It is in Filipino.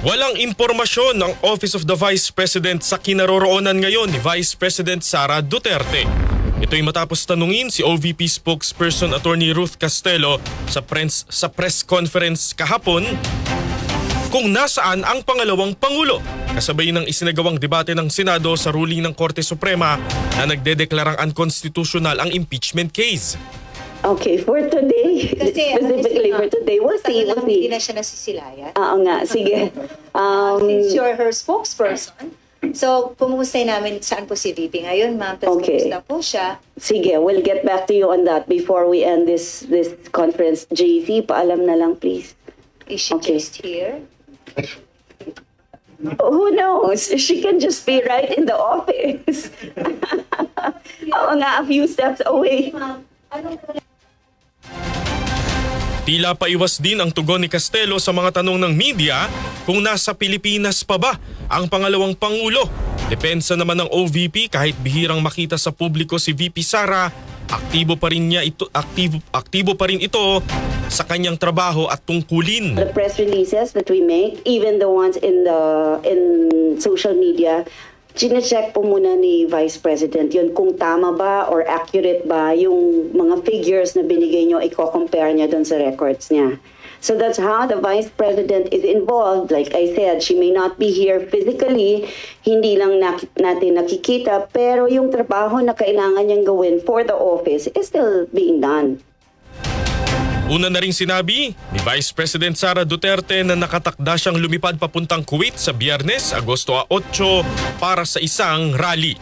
Walang impormasyon ng Office of the Vice President sa kinaroroonan ngayon ni Vice President Sara Duterte. Ito'y matapos tanungin si OVP spokesperson Attorney Ruth Castelo sa press conference kahapon kung nasaan ang pangalawang Pangulo, kasabay ng isinagawang debate ng Senado sa ruling ng Korte Suprema na nagdedeklarang unconstitutional ang impeachment case. Okay, for today, Kasi, specifically for today, we'll see. Hindi na siya nasisilayan. Oo nga, sige. Since you're her spokesperson, so pumustay namin saan po si VP ngayon, ma'am. Tapos kumusta po siya. Sige, we'll get back to you on that before we end this conference. JC, paalam na lang, please. Is she just here? Who knows? She can just be right in the office. Oo nga, a few steps away. Tila paiwas din ang tugon ni Castelo sa mga tanong ng media kung nasa Pilipinas pa ba ang pangalawang Pangulo. Depensa naman ng OVP kahit bihirang makita sa publiko si VP Sara, aktibo pa rin ito sa kanyang trabaho at tungkulin. The press releases that we make, even the ones in social media, chine-check po muna ni Vice President yun kung tama ba or accurate ba yung mga figures na binigay nyo, i-compare niya doon sa records niya. So that's how the Vice President is involved. Like I said, she may not be here physically, hindi lang natin nakikita, pero yung trabaho na kailangan niyang gawin for the office is still being done. Una na ring sinabi ni Vice President Sara Duterte na nakatakda siyang lumipad papuntang Kuwait sa Biyernes, Agosto 8 para sa isang rally.